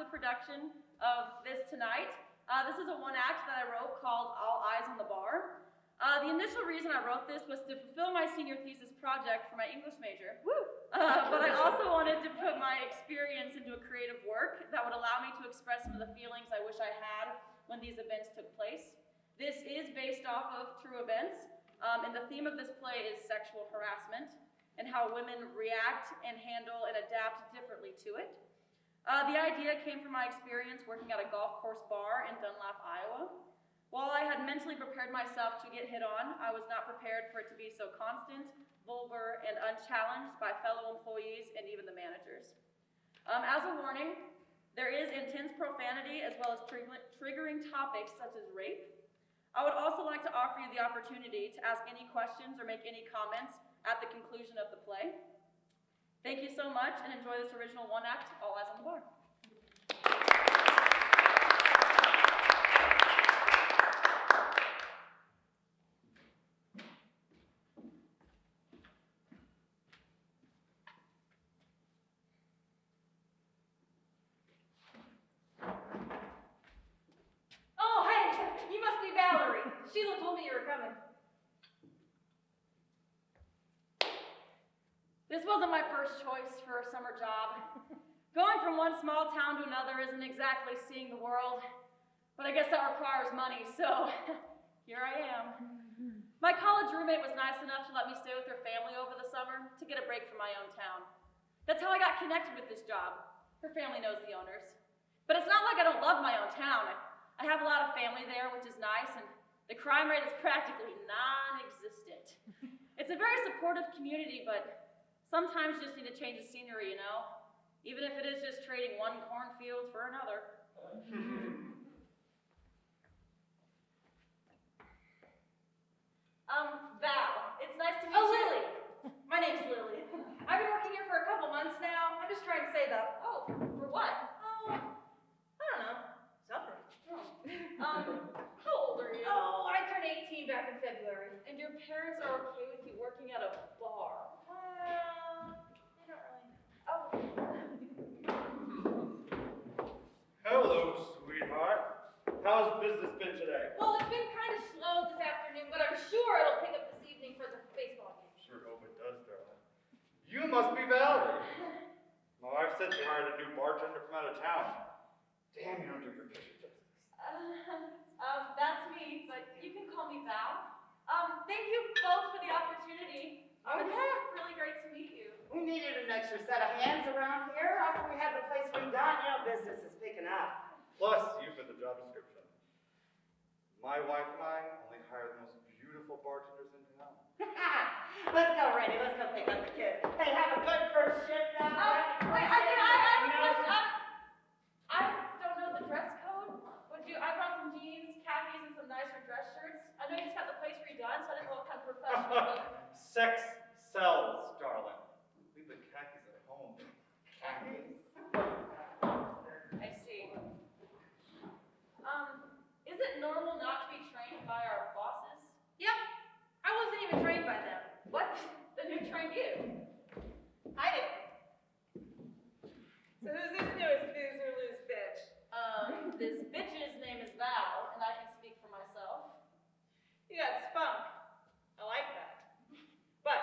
the production of this tonight. This is a one act that I wrote called All Eyes on the Bar. The initial reason I wrote this was to fulfill my senior thesis project for my English major. But I also wanted to put my experience into a creative work that would allow me to express some of the feelings I wish I had when these events took place. This is based off of true events, and the theme of this play is sexual harassment and how women react and handle and adapt differently to it. The idea came from my experience working at a golf course bar in Dunlap, Iowa. While I had mentally prepared myself to get hit on, I was not prepared for it to be so constant, vulgar, and unchallenged by fellow employees and even the managers. As a warning, there is intense profanity as well as triggering topics such as rape. I would also like to offer you the opportunity to ask any questions or make any comments at the conclusion of the play. Thank you so much and enjoy this original one act, All Eyes on the Bar. Oh, hey, you must be Valerie. Sheila told me you were coming. This wasn't my first choice for a summer job. Going from one small town to another isn't exactly seeing the world, but I guess that requires money, so here I am. My college roommate was nice enough to let me stay with her family over the summer to get a break from my own town. That's how I got connected with this job. Her family knows the owners. But it's not like I don't love my own town. I have a lot of family there, which is nice, and the crime rate is practically non-existent. It's a very supportive community, but sometimes you just need to change the scenery, you know? Even if it is just trading one cornfield for another. Val, it's nice to meet you. Oh, Lily. My name's Lily. I've been working here for a couple months now. I'm just trying to save up. Oh, for what? I don't know. Something. How old are you? Oh, I turned 18 back in February. And your parents are okay with you working at a bar? Well, they don't really. Oh. Hello, sweetheart. How's business been today? Well, it's been kind of slow this afternoon, but I'm sure it'll pick up this evening for the baseball game. Sure hope it does, darling. You must be Valerie. My wife said she hired a new bartender from out of town. Damn, you don't do your picture justice. That's me, but you can call me Val. Thank you both for the opportunity. Oh, It's yeah. really great to meet you. We needed an extra set of hands around here after we had the place redone. You know, business is picking up. Plus, you for the job description. My wife and I only hire the most beautiful bartenders in town. Let's go, Randy. Let's go pick up the kids. Hey, have a good first shift now. Wait, I have a question. I don't know the dress code. I brought some jeans, khakis, and some nicer dress shirts. I know you just got the place redone, so I didn't know what kind of professional look. Sex sells, darling. Leave the khakis at home. Khakis. I see. Is it normal not to be trained by our bosses? Yep. I wasn't even trained by them. What? Then who trained you? I did. So who's this newest booze or loose bitch? This bitch's name is Val, and I can speak for myself. You got spunk. I like that. But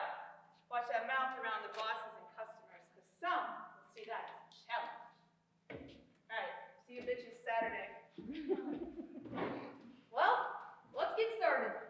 watch that mouth around the bosses and customers, because some will see that as a challenge. Alright, see you bitches Saturday. Well, let's get started.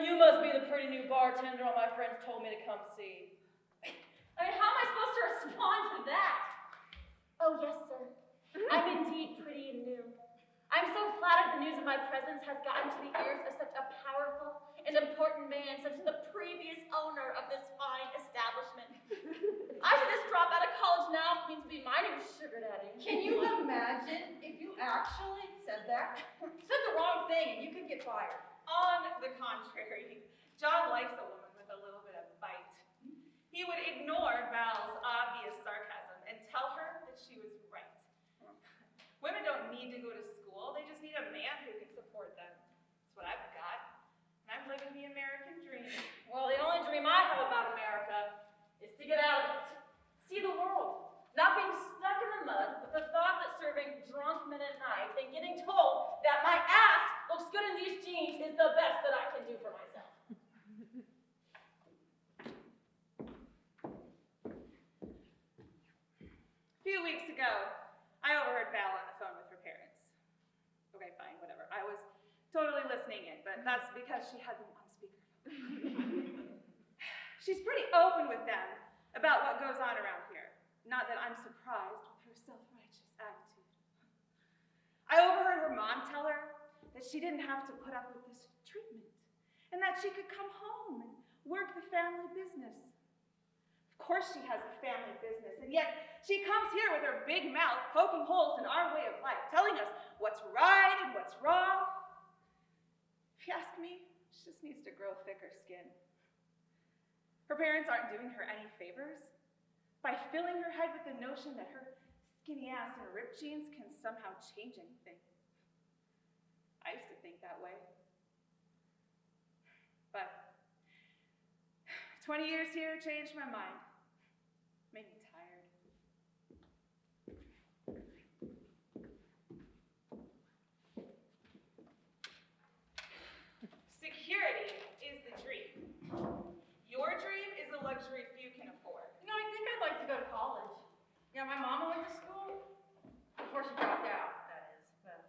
you must be the pretty new bartender all my friends told me to come see. I mean, how am I supposed to respond to that? Oh, yes, sir. I'm indeed pretty and new. I'm so flattered the news of my presence has gotten to the ears of such a powerful and important man, such as the previous owner of this fine establishment. I should just drop out of college now for me to be my new sugar daddy. Can you imagine if you actually said that? Said the wrong thing and you could get fired. On the contrary, John likes a woman with a little bit of bite. He would ignore Val's obvious sarcasm and tell her that she was right. Women don't need to go to school, they just need a man who can support them. That's what I've got. And I'm living the American dream. Well, the only dream I have about America is to get out of it. See the world. Not being stuck in the mud with the thought that serving drunk men at night and getting told that my ass looks good in these jeans is the best that I can do for myself. A few weeks ago, I overheard Val on the phone with her parents. Okay, fine, whatever. I was totally listening in, but that's because she had them on speakerphone. She's pretty open with them about what goes on around here. Not that I'm surprised with her self-righteous attitude. I overheard her mom tell her that she didn't have to put up with this treatment and that she could come home and work the family business. Of course she has a family business, and yet she comes here with her big mouth poking holes in our way of life, telling us what's right and what's wrong. If you ask me, she just needs to grow thicker skin. Her parents aren't doing her any favors by filling her head with the notion that her skinny ass and ripped jeans can somehow change anything. I used to think that way. But 20 years here changed my mind. Made me tired. Security is the dream. Your dream is a luxury few can afford. You know, I think I'd like to go to college. Yeah, my mama went to school before she dropped out, that is. But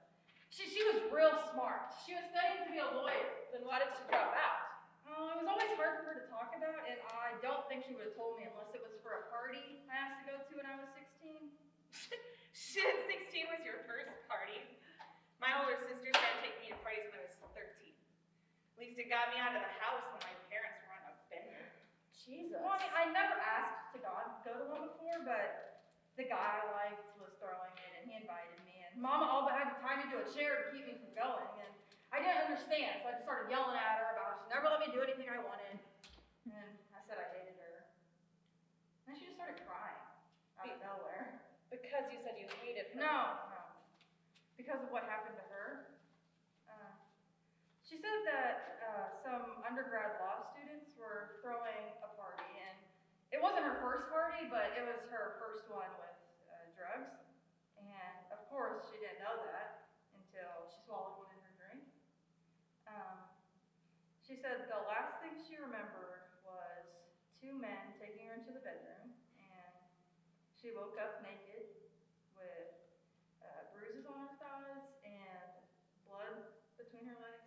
she was real smart. She was studying to be a lawyer. Then why did she drop out? It was always hard for her to talk about, and I don't think she would have told me unless it was for a party I asked to go to when I was 16. Shit, 16 was your first party. My older sister tried to take me to parties when I was 13. At least it got me out of the house when my parents were on a bender. Jesus. Well, I mean, I never asked to go to one before, but the guy I liked was throwing it, and he invited me, and Mama all but had to tie me to a chair to keep me from going, and I didn't understand, so I just started yelling at her about how she never let me do anything I wanted, and I said I hated her. And then she just started crying out of nowhere. Because you said you hated her. No, because of what happened to her. She said that some undergrad law students were throwing a party, and it wasn't her first party, but it was her first one with drugs. And of course, she didn't know that until she swallowed one in her drink. She said the last thing she remembered was two men taking her into the bedroom, and she woke up naked with bruises on her thighs and blood between her legs.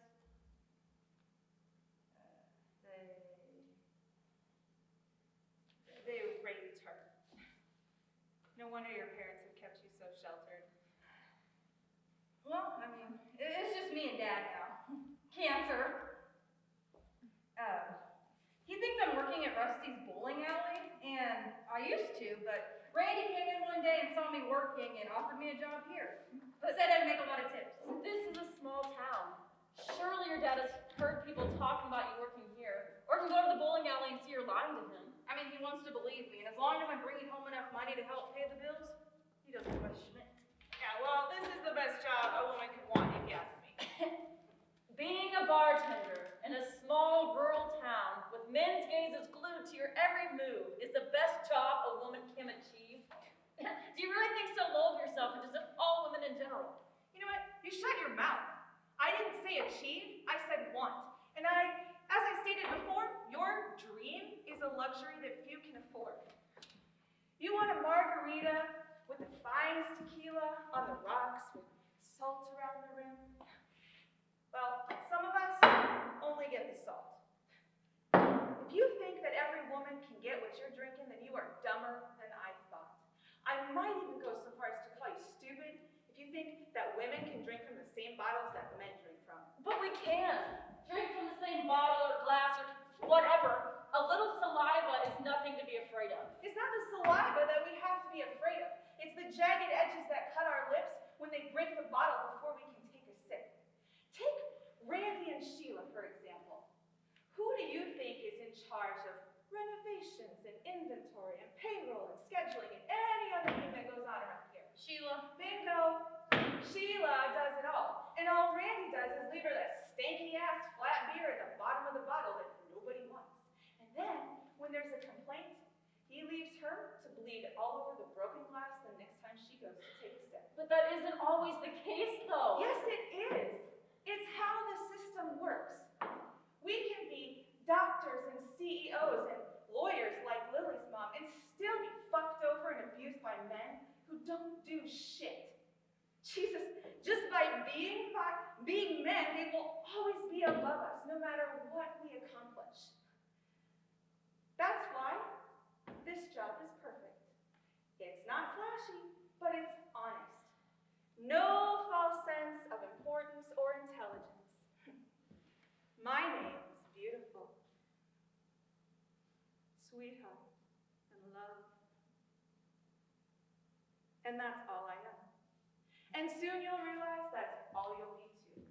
They raped her. No wonder your parents have kept you so sheltered. Well, I mean, it's just me and Dad now. Cancer. He thinks I'm working at Rusty's bowling alley, and I used to, but Randy came in one day and saw me working and offered me a job here. But said I'd make a lot of tips. This is a small town. Surely your dad has heard people talking about you working here, or can go to the bowling alley and see you're lying to him. I mean, he wants to believe me, and as long as I'm bringing home enough money to help pay the bills, he doesn't question it. Yeah, well, this is the best job a woman could want, if you ask me. Being a bartender in a small rural town with men's gazes glued to your every move is the best job a woman can achieve. Do you really think so low of yourself, or just of all women in general? You know what? You shut your mouth. I didn't say achieve, I said want. And as I stated before, your dream is a luxury that few can afford. You want a margarita with the finest tequila on the rocks with salt around the rim? Well, some of us only get the salt. Sheila. Bingo. Sheila does it all. And all Randy does is leave her that stanky-ass flat beer at the bottom of the bottle that nobody wants. And then, when there's a complaint, he leaves her to bleed all over the broken glass the next time she goes to take a step. But that isn't always the case, though. Yes, it is. It's how the system works. We can be doctors and CEOs and lawyers like Lily's mom and still be fucked over and abused by men who don't do shit. Jesus, just by being men, they will always be above us, no matter what we accomplish. That's why this job is perfect. It's not flashy, but it's honest. No false sense of importance or intelligence. My name is beautiful, sweetheart, and love. And that's all I am. And soon you'll realize that's all you'll be too.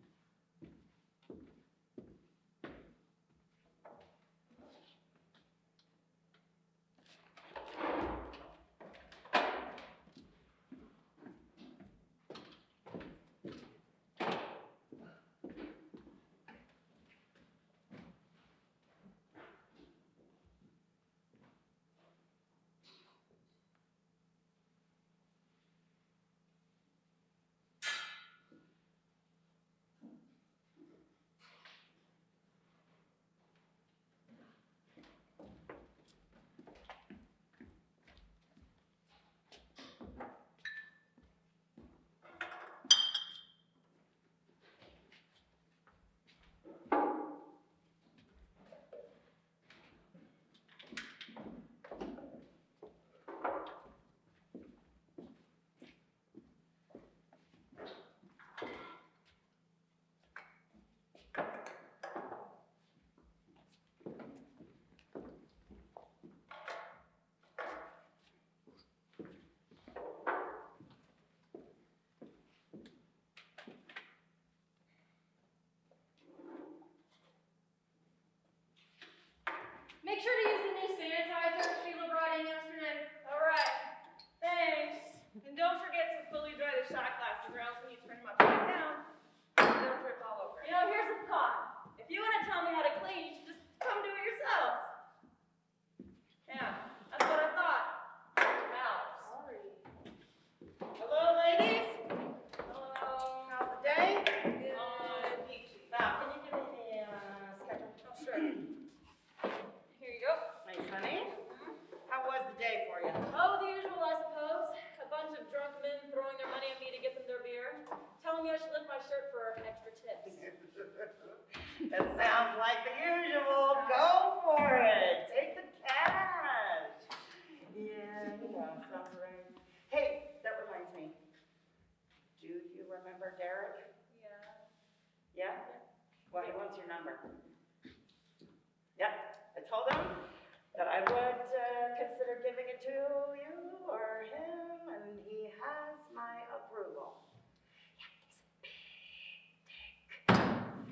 Make sure to use the new sanitizer Sheila brought in yesterday. All right, thanks. And don't forget to fully dry the shot glasses, or else when you turn them upside down, they'll drip all over. You know, here's a thought. If you want to tell me how to clean, you should just come do it yourselves. Yeah, that's what I thought. Now. Sorry. Hello, ladies. Hello. How's the day? Good. Peachy. Now, can you give me the schedule? Oh, sure. Here you go. Thanks, honey. How was the day for you? Oh, the usual, I suppose. A bunch of drunk men throwing their money at me to get them their beer, telling me I should lift my shirt for extra tips. That sounds like the usual. Go for it. Take the cash. Yeah, sounds right. Hey, that reminds me. Do you remember Derek? Yeah. Yeah? Well, he wants your number. Yep, I told him that I would consider giving it to you or him, and he has my approval. Yeah, he's a big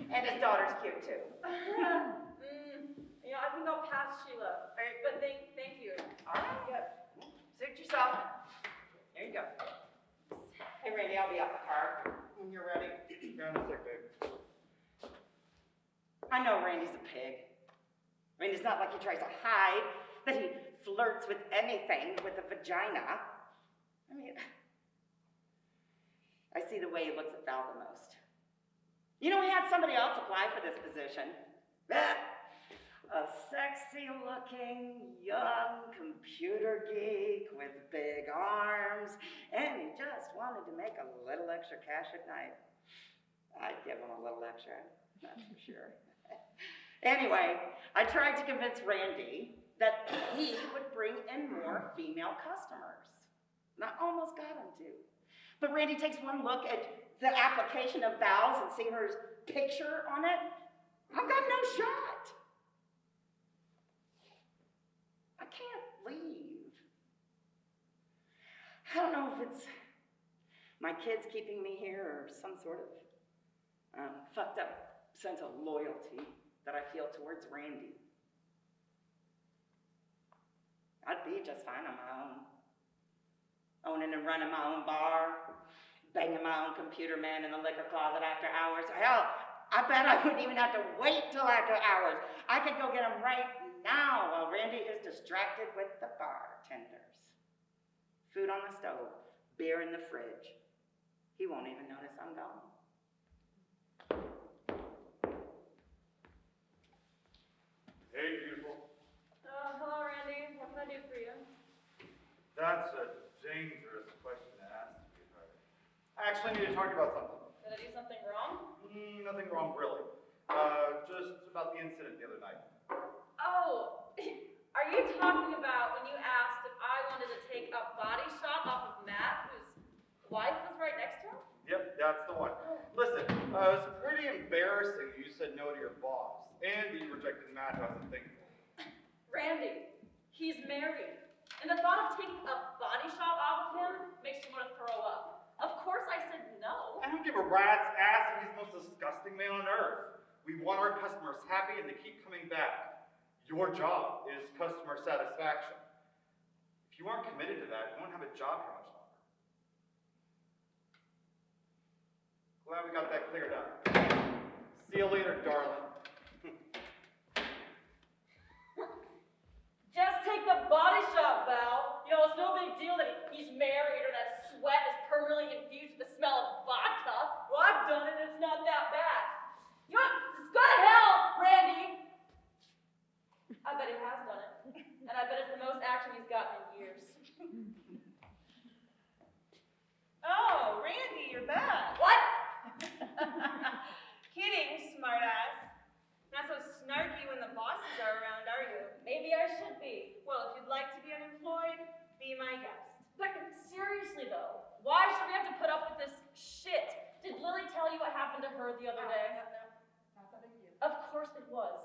dick. And his daughter's cute too. You know, I think I'll pass Sheila. But thank you. All right, good. Suit yourself. There you go. Hey, Randy, I'll be out the car when you're ready. You're on a sick, babe. I know Randy's a pig. I mean, it's not like he tries to hide that he flirts with anything with a vagina. I mean, I see the way he looks at Val the most. You know, we had somebody else apply for this position. A sexy-looking, young computer geek with big arms, and he just wanted to make a little extra cash at night. I'd give him a little extra, that's for sure. Anyway, I tried to convince Randy that he would bring in more female customers. And I almost got him to. But Randy takes one look at the application of Val's and seeing her picture on it. I've got no shot. I can't leave. I don't know if it's my kids keeping me here or some sort of fucked up sense of loyalty that I feel towards Randy. I'd be just fine on my own. owning and running my own bar, banging my own computer man in the liquor closet after hours. Hell, I bet I wouldn't even have to wait till after hours. I could go get him right now while Randy is distracted with the bartenders. Food on the stove, beer in the fridge. He won't even notice I'm gone. Hey, beautiful. Hello, Randy. What can I do for you? That's a dangerous question to ask, sweetheart. I actually need to talk to you about something. Did I do something wrong? Nothing wrong, really. Just about the incident the other night. Oh, are you talking about when you asked if I wanted to take a body shot off of Matt, whose wife was right next to him? Yep, that's the one. Listen, it was pretty embarrassing that you said no to your boss, and that you rejected Matt who has a thing for you. Randy, he's married. And the thought of taking a body shot off of him makes you want to throw up. Of course I said no. I don't give a rat's ass if he's the most disgusting man on earth. We want our customers happy and they keep coming back. Your job is customer satisfaction. If you aren't committed to that, you won't have a job here much longer. Glad we got that cleared up. See you later, darling. Just take the body shot, Val. You know, it's no big deal that he's married or that sweat is permanently infused with the smell of vodka. Well, I've done it and it's not that bad. You know what? Just go to hell, Randy. I bet he has done it. And I bet it's the most action he's gotten in years. Oh, Randy, you're back. What? Kidding, smartass. Not so snarky when the bosses are around, are you? Maybe I should be. Well, if you'd like to be unemployed, be my guest. But seriously though, why should we have to put up with this shit? Did Lily tell you what happened to her the other day? No, not that big deal. Of course it was.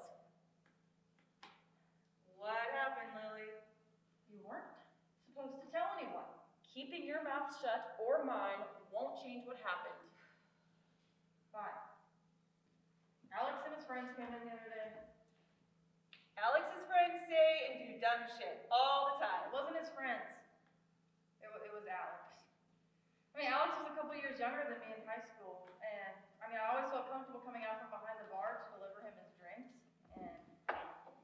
What happened, Lily? You weren't supposed to tell anyone. Keeping your mouth shut or mine won't change what happened. Fine. Alex and his friends came in the other day. Alex's friends say and do dumb shit all the time. It wasn't his friends. It was Alex. I mean, Alex was a couple years younger than me in high school, and I mean, I always felt comfortable coming out from behind the bar to deliver him his drinks. And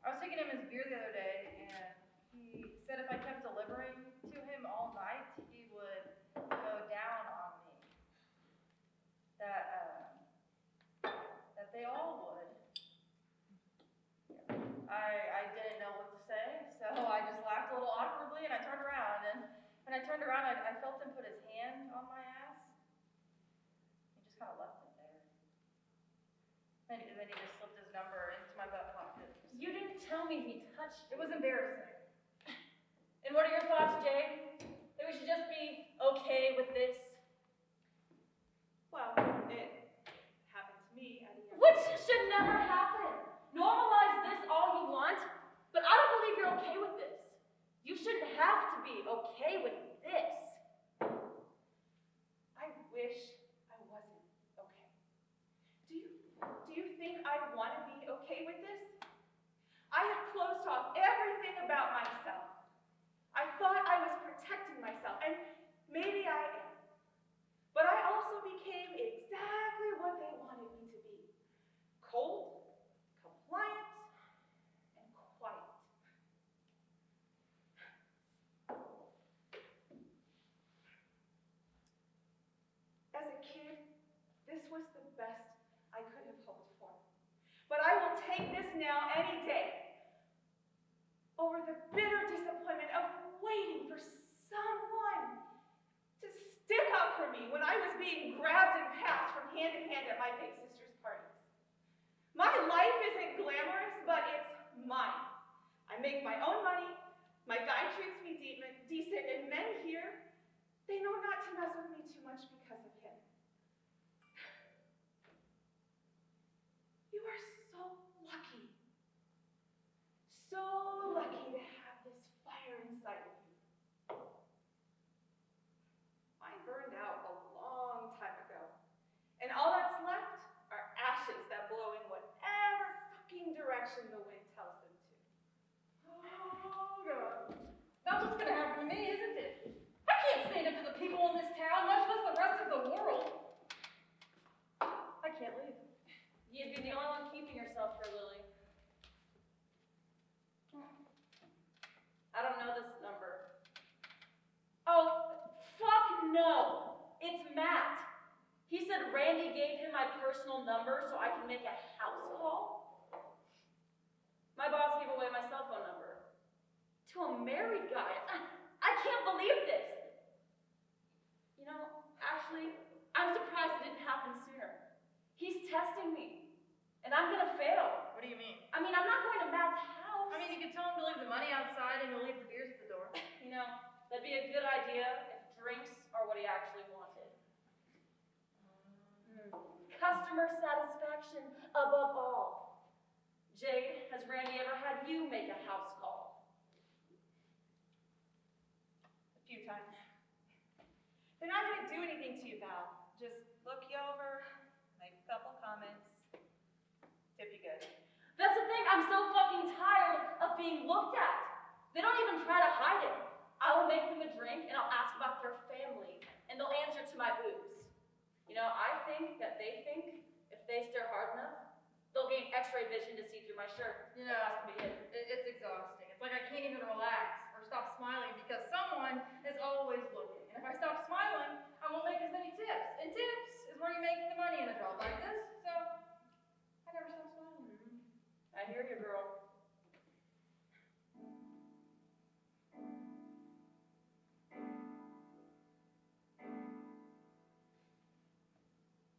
I was taking him his beer the other day, and he said if I kept delivering to him all night, he would go down on me. That they all would. I didn't know what to say, so I just laughed a little awkwardly, and I turned around, and when I turned around, I felt him put his hand on my ass. He just kind of left it there. And then he just slipped his number into my butt pocket. You didn't tell me he touched It you. was embarrassing. And what are your thoughts, Jay? That we should just be okay with this? Well, it happened to me at a young Which should never happen. Normalize this all you want, but I don't believe you're okay with this. You shouldn't have to be okay with this. I wish I wasn't okay. Do you think I want to be okay with this? I have closed off everything about myself. I thought I was protecting myself, and maybe I am. But I also became exactly what they wanted me to be. Cold, compliant, and quiet. As a kid, this was the best I could have hoped for. But I will take this now any day over the bitter disappointment of waiting for someone to stick up for me when I was being grabbed and passed from hand to hand at my big sister's parties. My life isn't glamorous, but it's mine. I make my own money, my guy treats me decent, and men here, they know not to mess with me too much because of him. You are so lucky. So lucky to have this fire inside of you. Mine burned out a long time ago. And all that's left are ashes that blow in whatever fucking direction the wind tells them to. Oh, God. That's what's gonna happen to me, isn't it? I can't stand to You'd be the only one keeping yourself here, Lily. I don't know this number. Oh, fuck no! It's Matt. He said Randy gave him my personal number so I can make a house call. My boss gave away my cell phone number. To a married guy. I can't believe this. You know, actually, I'm surprised it didn't happen sooner. He's testing me, and I'm gonna fail. What do you mean? I mean, I'm not going to Matt's house. I mean, you could tell him to leave the money outside and to leave the beers at the door. You know, that'd be a good idea if drinks are what he actually wanted. Customer satisfaction above all. Jade, has Randy ever had you make a house call? A few times. They're not gonna do anything to you, Val. Just look you over, make a couple comments, tip you good. That's the thing, I'm so fucking tired of being looked at. They don't even try to hide it. I will make them a drink and I'll ask about their family, and they'll answer to my boobs. You know, I think that they think if they stare hard enough, they'll gain x-ray vision to see through my shirt. You know, That has to be it. it's exhausting. It's like I can't even relax or stop smiling because someone is always looking. And if I stop smiling, I won't make as many tips. And tips is where you make the money in a job like this. So, I never stop smiling. I hear you, girl.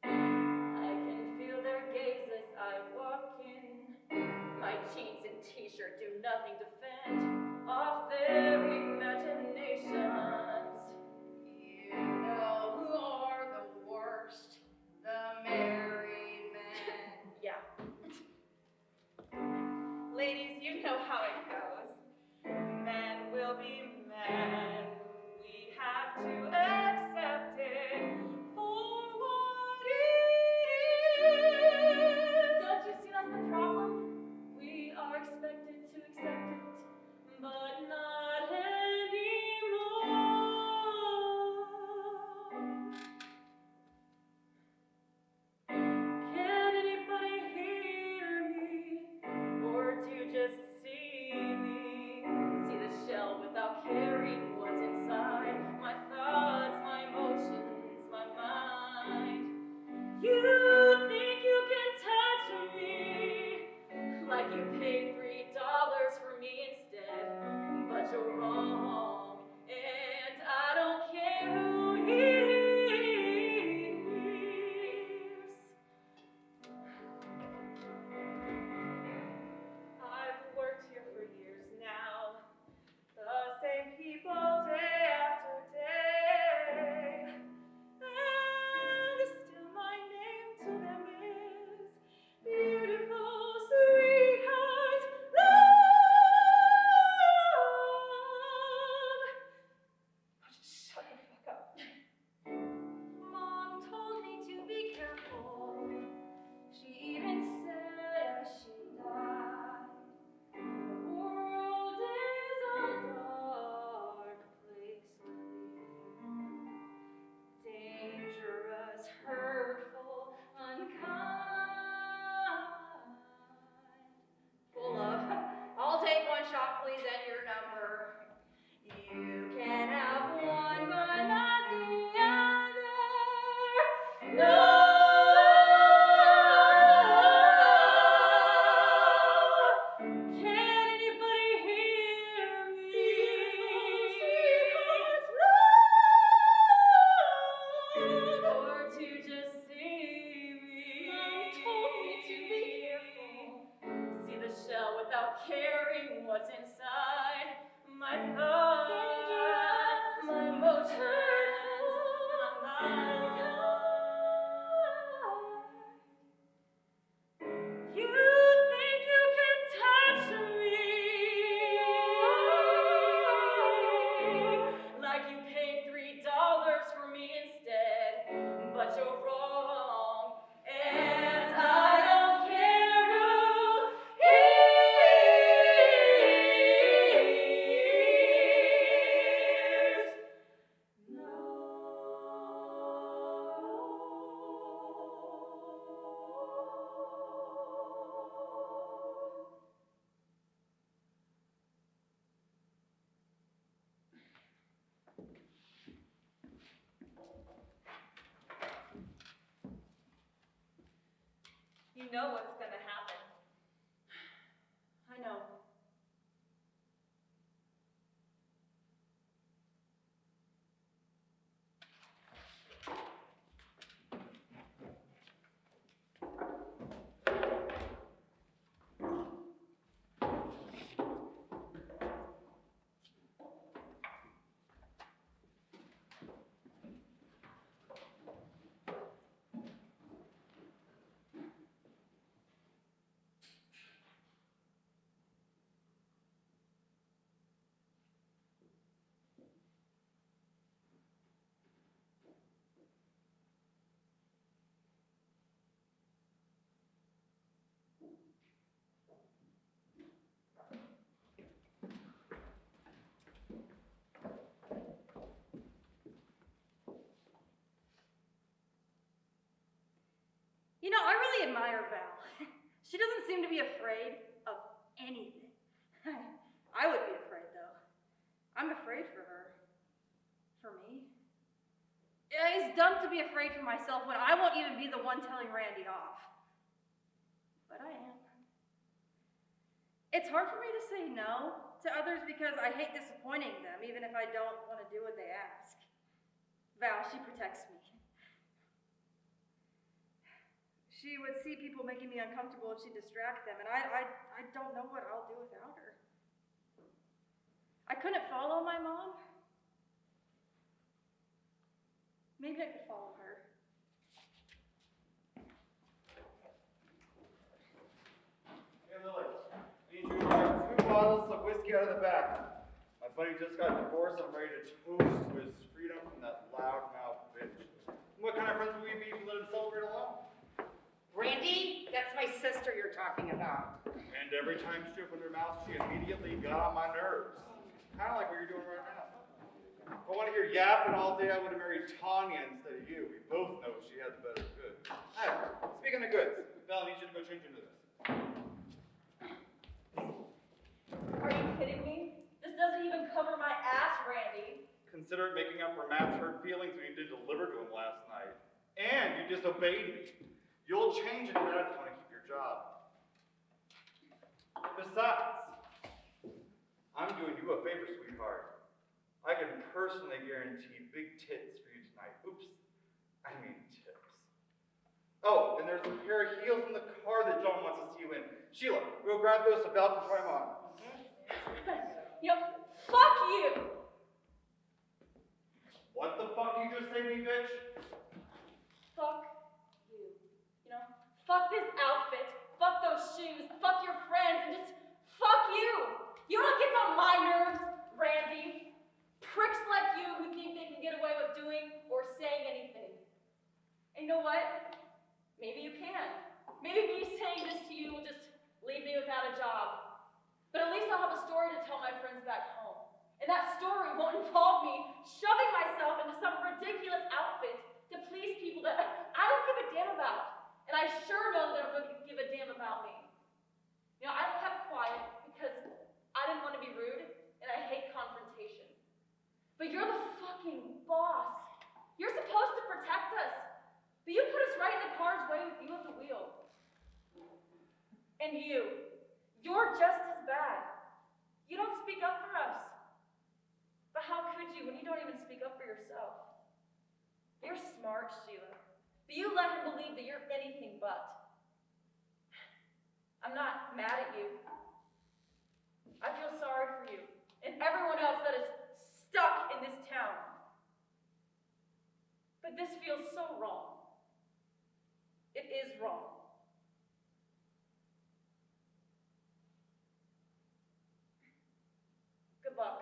I can feel their gaze as I walk in. My jeans and t-shirt do nothing to fend off their imaginations. You know who are the worst? The married men. Yeah. Ladies, you know how it goes. Men will be men. We have to accept it for what it is. Don't you see that's the problem? We are expected to accept it, but not anymore. Can anybody hear me? Or do you just see me? See the shell without caring what's inside. My thoughts, my emotions, my mind. You think you can touch me like you paid $3 for me instead, but you're wrong, and I don't care who hears. I've worked here for years now. The same people day after day. And still my name to them is beautiful sweetheart love. Just shut the fuck up. Mom told me to be careful. She even said as she died, the world is a dark place to be. Dangerous, hurtful, unkind. Full of, I'll take one shot, please, at your number. You can have one, but not the other. No! Can anybody hear me? Or to just see me? Mom told me to be careful. See the shell without caring what's inside. My thoughts, my emotions, my mind. You think you can touch me like you paid $3 for me instead, but you're wrong, and I don't care who hears. know what's gonna happen. I know. You know, I really admire Val. She doesn't seem to be afraid of anything. I would be afraid, though. I'm afraid for her. For me. It's dumb to be afraid for myself when I won't even be the one telling Randy off. But I am. It's hard for me to say no to others because I hate disappointing them, even if I don't want to do what they ask. Val, she protects me. She would see people making me uncomfortable and she'd distract them, and I don't know what I'll do without her. I couldn't follow my mom. Maybe I could follow her. Hey, Lily, I need you to grab 2 bottles of whiskey out of the back. My buddy just got divorced. I'm ready to toast to his freedom from that loudmouth bitch. What kind of friends would we be if we let him celebrate alone? Randy, that's my sister you're talking about. And every time she opened her mouth, she immediately got on my nerves. Kind of like what you're doing right now. If I want to hear yapping all day, I would have married Tanya instead of you. We both know she had the better goods. Hey, speaking of goods, Belle, I need you to go change into this. Are you kidding me? This doesn't even cover my ass, Randy. Consider it making up for Matt's hurt feelings when you didn't deliver to him last night. And you disobeyed me. You'll change into that if you want to keep your job. Besides, I'm doing you a favor, sweetheart. I can personally guarantee big tits for you tonight. Oops, I mean tips. Oh, and there's a pair of heels in the car that John wants to see you in. Sheila, go grab those so Belle can try them on. You know, fuck you! What the fuck you just say to me, bitch? Fuck you. You know, fuck this outfit, fuck those shoes, fuck your friends, and just fuck you! You know what gets on my nerves, Randy? Pricks like you who think they can get away with doing or saying anything. And you know what? Maybe you can. Maybe me saying this to you will just leave me without a job. But at least I'll have a story to tell my friends back home. And that story won't involve me shoving myself into some ridiculous outfit to please people that I don't give a damn about. And I sure know that they don't give a damn about me. You know, I kept quiet because I didn't want to be rude, and I hate confrontation. But you're the fucking boss. You're supposed to protect us. But you put us right in the car's way with you at the wheel. And you're just as bad. You don't speak up for us. But how could you when you don't even speak up for yourself? You're smart, Sheila. But you let him believe that you're anything but. I'm not mad at you. I feel sorry for you and everyone else that is stuck in this town. But this feels so wrong. It is wrong. Good luck.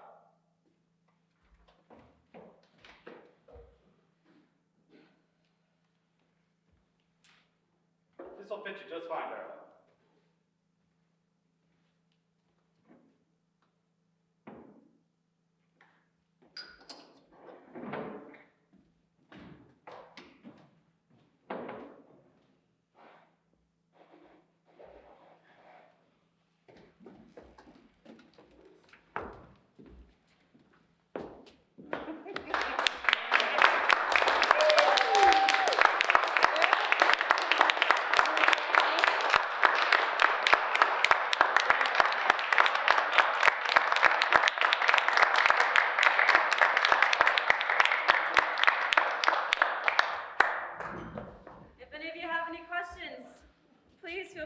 This'll fit you just fine, darling.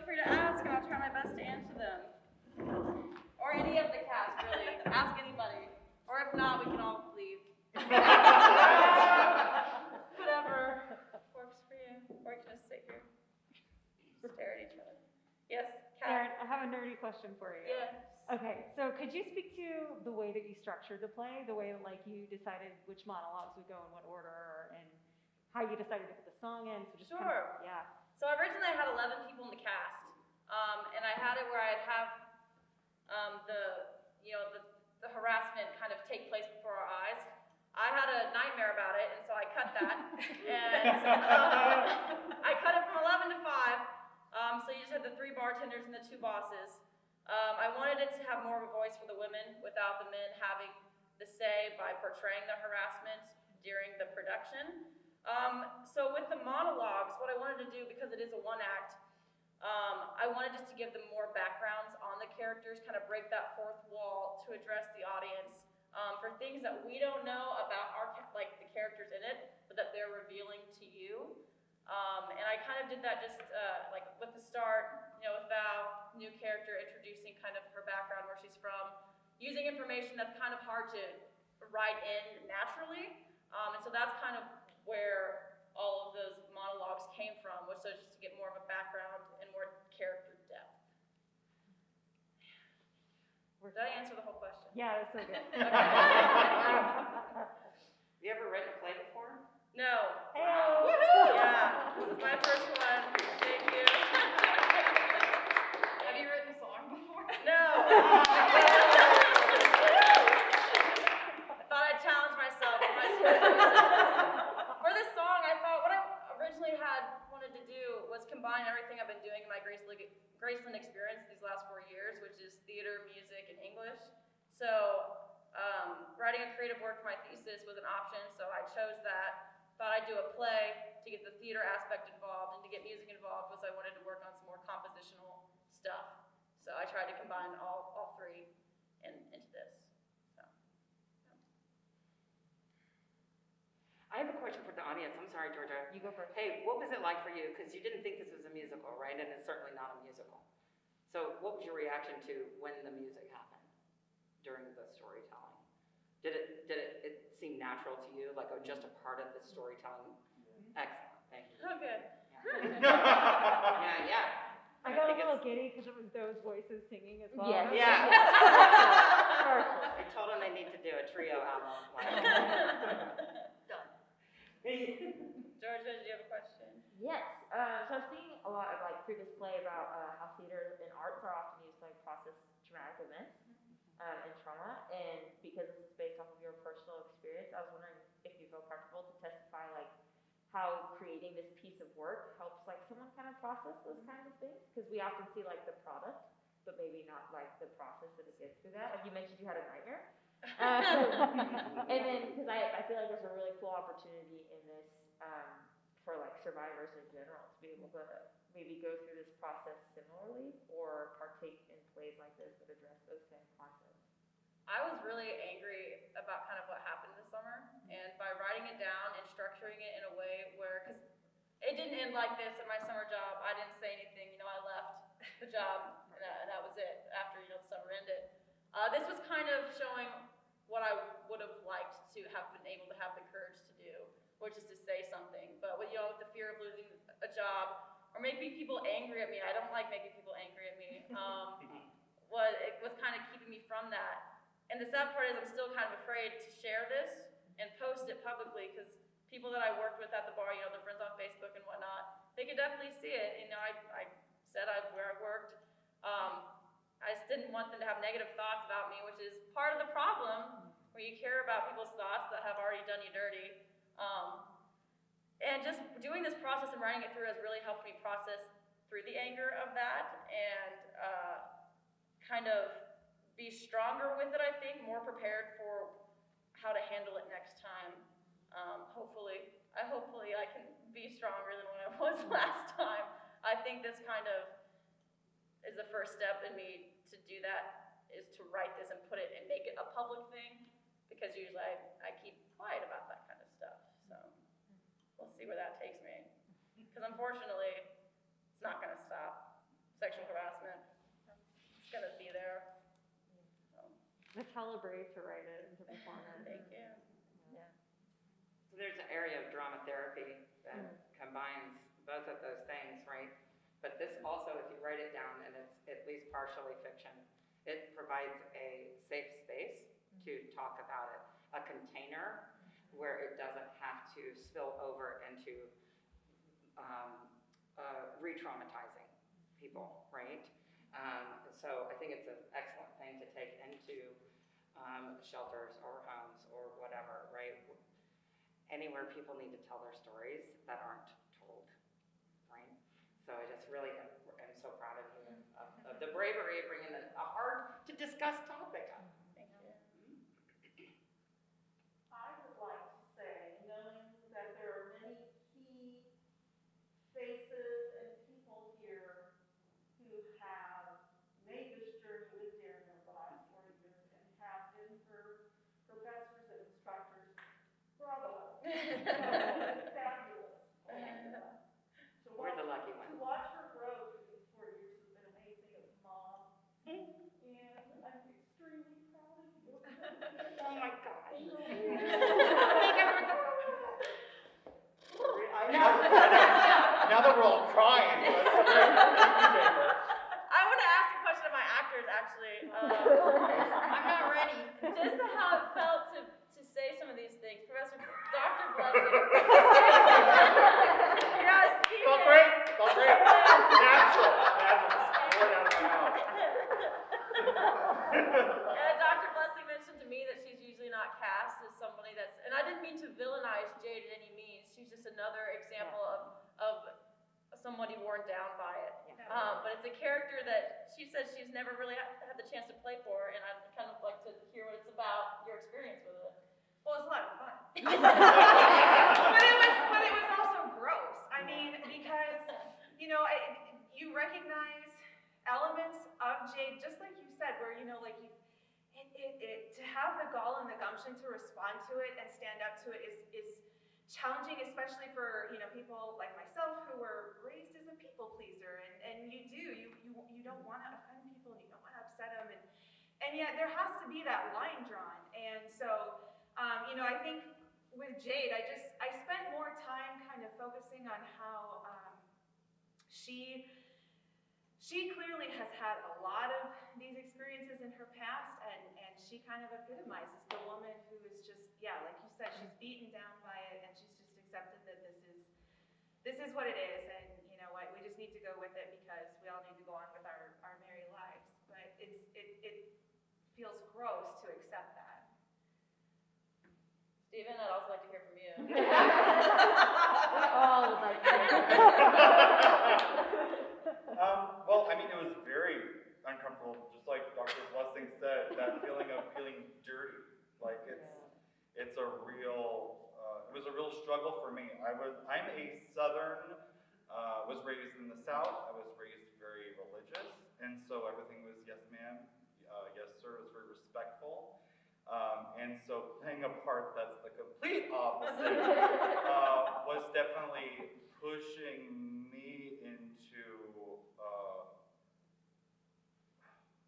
free to ask, and I'll try my best to answer them. Or any of the cast, really. Ask anybody. Or if not, we can all leave. Whatever works for you. Or you can just sit here, stare at each other. Yes, Daryn, Kat? I have a nerdy question for you. Yes. Okay, so could you speak to the way that you structured the play, the way like you decided which monologues would go in what order, and how you decided to put the song in? So just kind Sure. of, yeah. So originally I had 11 people in the cast, and I had it where I'd have the harassment kind of take place before our eyes. I had a nightmare about it, and so I cut that, and I cut it from 11 to 5. So you just had the 3 bartenders and the 2 bosses. I wanted it to have more of a voice for the women without the men having the say by portraying the harassment during the production. So with the monologues, what I wanted to do, because it is a 1-act, I wanted just to give them more backgrounds on the characters, kind of break that 4th wall to address the audience for things that we don't know about the characters in it, but that they're revealing to you. And I kind of did that just like with the start, with Val, new character, introducing kind of her background, where she's from, using information that's kind of hard to write in naturally. And so that's kind of where all of those monologues came from, was so just to get more of a background and more character depth. Did I answer the whole question? Yeah, that's so good. Have you ever written a play before? No. Hey. Woohoo! Yeah, this is my first one. Thank you. Have you written a song before? No. I thought I'd challenge myself with my For this song, I thought what I originally had wanted to do was combine everything I've been doing in my Graceland experience these last 4 years, which is theater, music, and English. So writing a creative work for my thesis was an option, so I chose that. Thought I'd do a play to get the theater aspect involved, and to get music involved was I wanted to work on some more compositional stuff. So I tried to combine all 3 into this. So. I have a question for the audience. I'm sorry, Georgia. You go first. Hey, what was it like for you? Because you didn't think this was a musical, right? And it's certainly not a musical. So what was your reaction to when the music happened during the storytelling? Did it seem natural to you, like just a part of the storytelling? Excellent, thank you. Oh, good. Yeah. I got a little giddy because it was those voices singing as well. Yes. Yeah. Perfect. I told them they need to do a trio album. Done. Georgia, did you have a question? Yes. So I've seen a lot of previous play about how theater and arts are often used to process traumatic events and trauma, and because this is based off of your personal experience, I was wondering if you feel comfortable to testify how creating this piece of work helps someone kind of process those kinds of things, because we often see the product, but maybe not the process that it gets through that. Like you mentioned, you had a nightmare. And then, because I feel like there's a really cool opportunity in this for survivors in general to be able to maybe go through this process similarly, or partake in plays like this that address those same concepts. I was really angry about kind of what happened this summer, and by writing it down and structuring it in a way where, because it didn't end like this at my summer job. I didn't say anything, I left the job, and that was it after, the summer ended. This was kind of showing what I would have liked to have been able to have the courage to do, which is to say something. But with the fear of losing a job, or making people angry at me, I don't like making people angry at me, it was kind of keeping me from that. And the sad part is I'm still kind of afraid to share this and post it publicly, because people that I worked with at the bar, they're friends on Facebook and whatnot, they could definitely see it. I said where I worked. I just didn't want them to have negative thoughts about me, which is part of the problem, where you care about people's thoughts that have already done you dirty. And just doing this process and writing it through has really helped me process through the anger of that, and kind of be stronger with it, I think, more prepared for how to handle it next time. Hopefully I can be stronger than when I was last time. I think this kind of is the first step in me to do that, is to write this and put it and make it a public thing, because usually I keep quiet about that kind of stuff. So we'll see where that takes me, because unfortunately it's not going to stop. It's hella brave to write it and to perform it. Thank you. Yeah. So there's an area of drama therapy that combines both of those things, right? But this also, if you write it down and it's at least partially fiction, it provides a safe space to talk about it, a container where it doesn't have to spill over into re-traumatizing people, right? So I think it's an excellent thing to take into shelters or homes or whatever, right? Anywhere people need to tell their stories that aren't told, right? So I just really am so proud of you, of the bravery of bringing a hard to discuss topic up. Thank you. I would like to say, knowing that there are many key faces and people here who have made this journey with Daryn over the last 4 years and have been her professors and instructors, bravo. Fabulous. And We're the lucky ones. to watch her grow through these 4 years has been amazing as a mom. And I'm extremely proud of you. Oh my gosh. Now that we're all crying, that's great. Thank you, Jacob. I want to ask a question of my actors, actually. I'm not ready. Just how it felt to say some of these things. Professor Dr. Blessing. Yes, Felt great. Felt great. Natural. Poured out of my mouth. Dr. Blessing mentioned to me that she's usually not cast as somebody that's, and I didn't mean to villainize Jade at any means. She's just another example of somebody worn down by it. But it's a character that she says she's never really had the chance to play for, and I'd kind of like to hear what it's about, your experience with it. Well, it's a lot of fun. but it was also gross. I mean, because, you know, you recognize elements of Jade, just like you said, where, you know, like to have the gall and the gumption to respond to it and stand up to it is challenging, especially for, you know, people like myself who were raised as a people pleaser, and you don't want to offend people and you don't want to upset them, and yet there has to be that line drawn. And so you know, I think with Jade, I spent more time kind of focusing on how she clearly has had a lot of these experiences in her past, and she kind of epitomizes the woman who is just, yeah, like you said, she's beaten down by it, and she's just accepted that this is what it is, and you know what, we just need to go with it because we all need to go on with our merry lives. But it feels gross to accept that. Stephen, I'd also like to hear from you. We all would like to hear. Well, I mean, it was very uncomfortable, just like Dr. Blessing said, that feeling of feeling dirty. Like it's a real, it was a real struggle for me. I'm a Southern, was raised in the South. I was raised very religious, and so everything was yes ma'am, yes sir. It was very respectful. And so playing a part that's the complete opposite was definitely pushing me into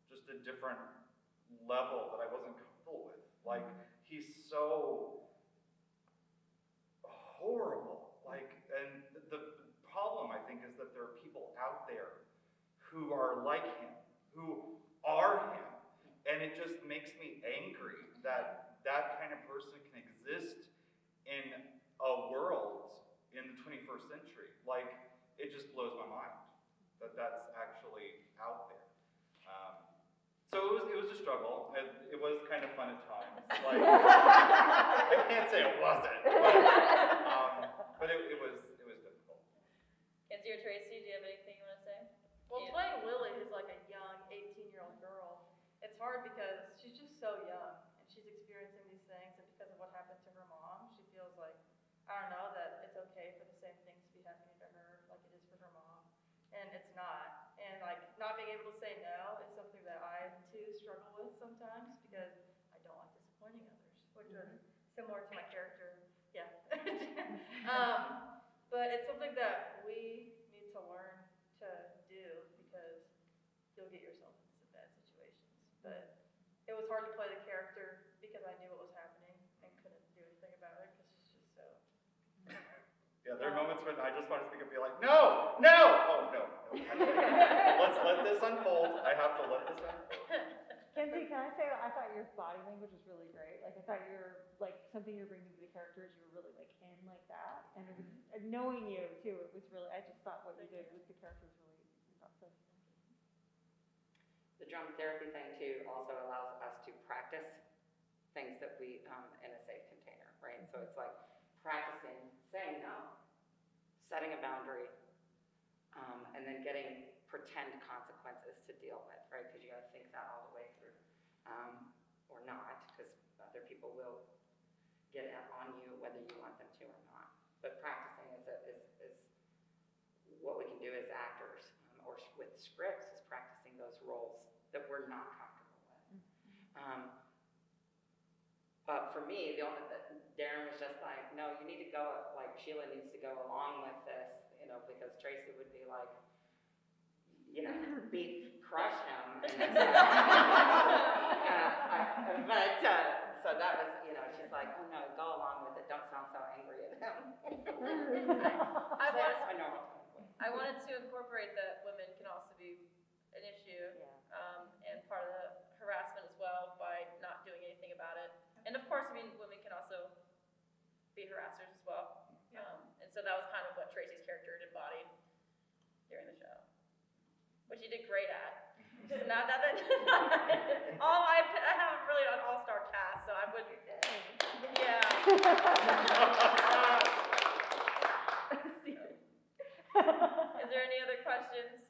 just a different level that I wasn't comfortable with. Like, he's so horrible. Like, and the problem, I think, is that there are people out there who are like him, who are him, and it just makes me angry that that kind of person can exist in a world in the 21st century. Like, it just blows my mind that that's actually out there. So it was a struggle. It was kind of fun at times. Like, I can't say it wasn't, but it was difficult. Kenzie or Tracy, do you have anything you want to say? Well, playing Lily, who's like a young 18-year-old girl, it's hard because she's just so young and she's experiencing these things, and because of what happened to her mom, she feels like, I don't know, that it's okay for the same things to be happening to her like it is for her mom, and it's not. And like not being able to say no is something that I too struggle with sometimes because I don't like disappointing others, which is similar to my character. Yeah. But it's something that we need to learn to do because you'll get yourself into some bad situations. But it was hard to play the Yeah, there are moments when I just want to speak and be like, no, no! Oh, no, let's let this unfold. I have to let this unfold. Kenzie, can I say, I thought your body language was really great. Like, I thought you're, like, something you're bringing to the characters, you were really, like, in like that. And it was, and knowing you, too, it was really, I just thought what you did with the characters really impressive. The drum therapy thing too also allows us to practice things that we, in a safe container, right? So it's like practicing saying no, setting a boundary, and then getting pretend consequences to deal with, right? Because you got to think that all the way through, or not, because other people will get on you whether you want them to or not. But practicing is what we can do as actors, or with scripts, is practicing those roles that we're not comfortable with. But for me, Daryn was just like, no, you need to go, like, Sheila needs to go along with this, you know, because Tracy would be like, you know, crush him. So that was, you know, she's like, oh no, go along with it, don't sound so angry at him. That's my normal tone of voice. I wanted to incorporate that women can also be an issue, and part of the harassment as well by not doing anything about it. And of course, I mean, women can also be harassers as well. And so that was kind of what Tracy's character embodied during the show, which he did great at. Not that I haven't really an all-star cast, so I wouldn't. Yeah. Is there any other questions?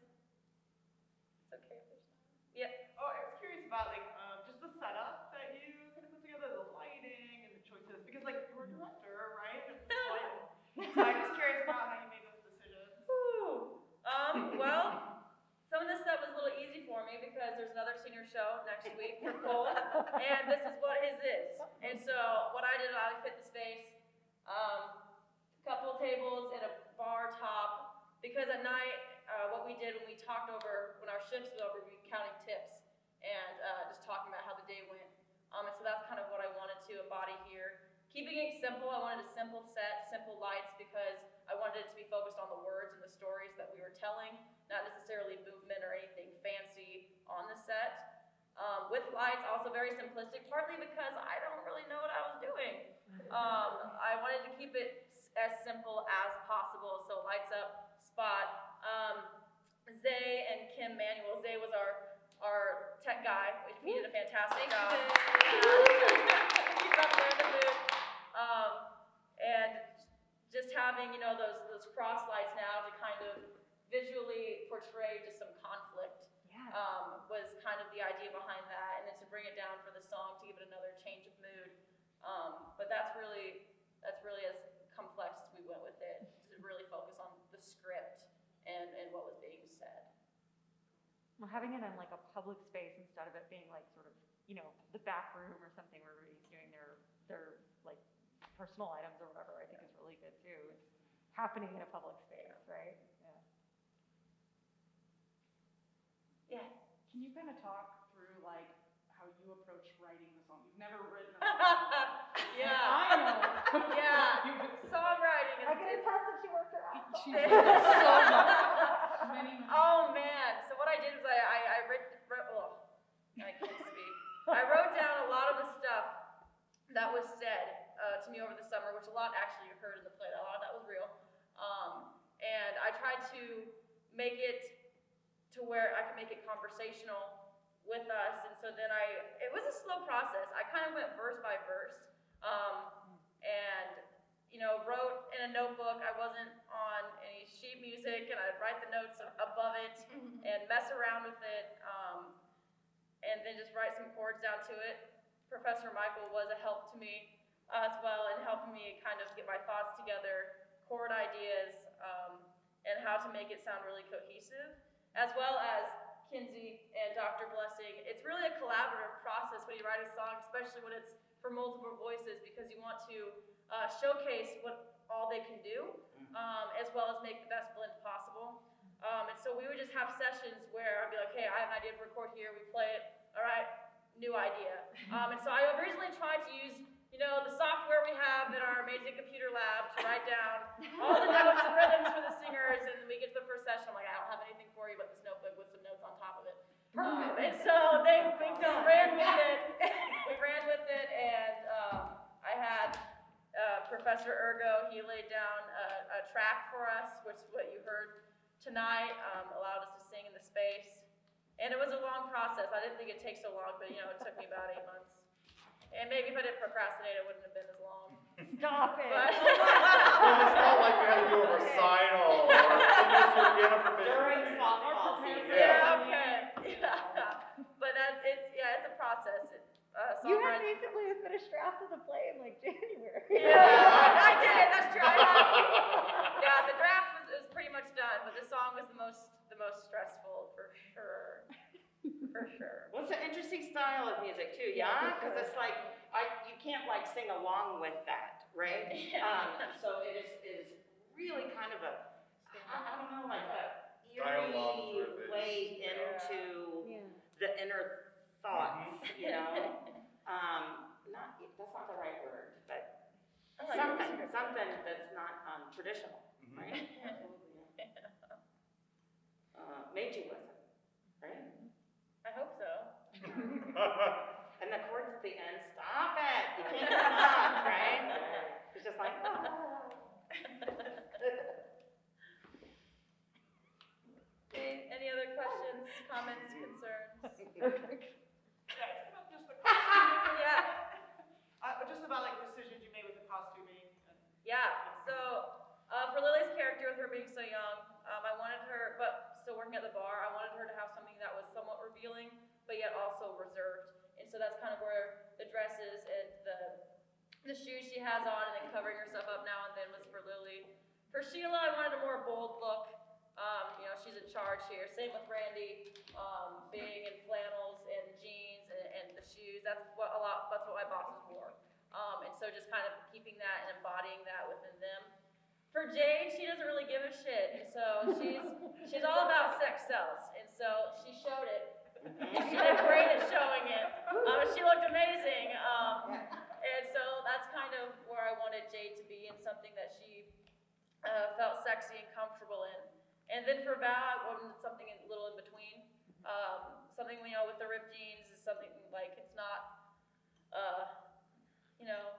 It's okay if there's not. Yeah. Oh, I was curious about like just the setup that you kind of put together, the lighting and the choices, because like you're a director, right? So I'm just curious about how you made those decisions. Ooh. Well, some of this stuff was a little easy for me because there's another senior show next week for Cole, and this is what his is. And so what I did, I fit the space, a couple of tables and a bar top, because at night, what we did when we talked over, when our shifts were over, we were counting tips and just talking about how the day went. And so that's kind of what I wanted to embody here. Keeping it simple, I wanted a simple set, simple lights, because I wanted it to be focused on the words and the stories that we were telling, not necessarily movement or anything fancy on the set. With lights, also very simplistic, partly because I don't really know what I was doing. I wanted to keep it as simple as possible, so lights up, spot. Zay and Kim Manuel. Zay was our tech guy, which he did a fantastic job. He's up there in the booth. And just having, you know, those cross lights now to kind of visually portray just some conflict, was kind of the idea behind that, and then to bring it down for the song to give it another change of mood. But that's really as complex as we went with it, to really focus on the script and what was being said. Well, having it in like a public space instead of it being like sort of, you know, the back room or something where everybody's doing their like personal items or whatever, I think is really good too. It's happening in a public space, right? Yeah. Can you kind of talk through like how you approach writing the song? You've never written a song. Yeah. I know. Yeah. Songwriting is. I can attest that she worked her ass off. She did so much. Many. Oh man. So what I did was I can't speak. I wrote down a lot of the stuff that was said to me over the summer, which a lot actually you heard in the play. A lot of that was real. And I tried to make it to where I could make it conversational with us. And so then it was a slow process. I kind of went verse by verse. And, you know, wrote in a notebook. I wasn't on any sheet music, and I'd write the notes above it and mess around with it, and then just write some chords down to it. Professor Michael was a help to me as well, in helping me kind of get my thoughts together, chord ideas, and how to make it sound really cohesive, as well as Kinsey and Dr. Blessing. It's really a collaborative process when you write a song, especially when it's for multiple voices, because you want to showcase what all they can do, as well as make the best blend possible. And so we would just have sessions where I'd be like, hey, I have an idea to record here, we play it, all right, new idea. And so I originally tried to use, you know, the software we have in our amazing computer lab to write down all the notes and rhythms for the singers, and we get to the first session, I'm like, I don't have anything for you but this notebook with some notes on top of it. And so we ran with it. We ran with it, and I had Professor Ergo. He laid down a track for us, which is what you heard tonight. Allowed us to sing in the space, and it was a long process. I didn't think it'd take so long, but you know, it took me about 8 months. And maybe if I didn't procrastinate, it wouldn't have been as long. Stop it. Well, it's not like we had to do a recital or finish your piano During proficiency. softball season. Yeah, okay. But it's a process. You had basically a finished draft of the play in like January. Yeah, I did. That's true. Yeah, the draft was pretty much done, but the song was the most stressful for sure. For sure. Well, it's an interesting style of music too, yeah? Because it's like, you can't like sing along with that, right? So it is really kind of I don't know, like a Dialogue eerie sort of way into the inner thoughts, you know? That's not the right word, but something that's not traditional, right? Made you listen, right? I hope so. And the chords at the end, stop it! You can't get them up, right? It's just like, Any other questions, comments, concerns? Yeah, just the costume. Yeah. Just about like decisions you made with the costuming. Yeah, so for Lily's character, with her being so young, I wanted her, but still working at the bar, I wanted her to have something that was somewhat revealing, but yet also reserved. And so that's kind of where the dresses and the shoes she has on and then covering herself up now and then was for Lily. For Sheila, I wanted a more bold look. You know, she's in charge here. Same with Randy, being in flannels and jeans and the shoes. That's what my bosses wore. And so just kind of keeping that and embodying that within them. For Jade, she doesn't really give a shit, and so she's all about sex sells, and so she showed it. She did great at showing it. She looked amazing, and so that's kind of where I wanted Jade to be, and something that she felt sexy and comfortable in. And then for Val, I wanted something a little in between. Something, you know, with the ripped jeans is something like it's not, you know,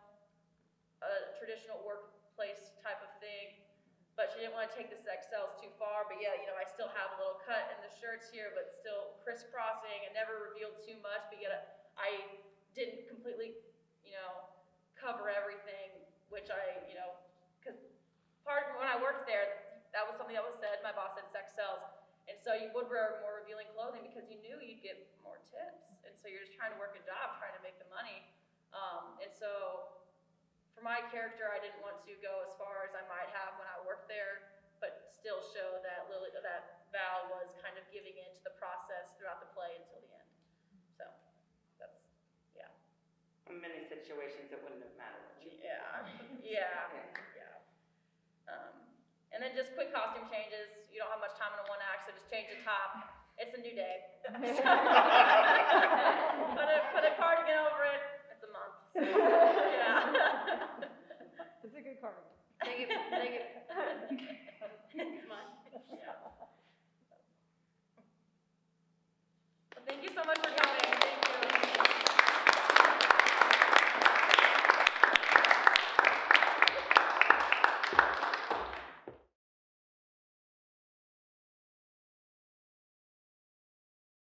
a traditional workplace type of thing, but she didn't want to take the sex sells too far. But yeah, you know, I still have a little cut in the shirts here, but still crisscrossing and never revealed too much. But yet I didn't completely, you know, cover everything, which I, you know, because when I worked there, that was something that was said. My boss said sex sells, and so you would wear more revealing clothing because you knew you'd get more tips, and so you're just trying to work a job, trying to make the money, and so. For my character, I didn't want to go as far as I might have when I worked there, but still show that Val was kind of giving in to the process throughout the play until the end. So, that's, yeah. in many situations, it wouldn't have mattered. Yeah. And then just quick costume changes. You don't have much time in a one act, so just change the top. It's a new day. Put a cardigan over it. It's a month. So, yeah. It's a good cardigan. Take it.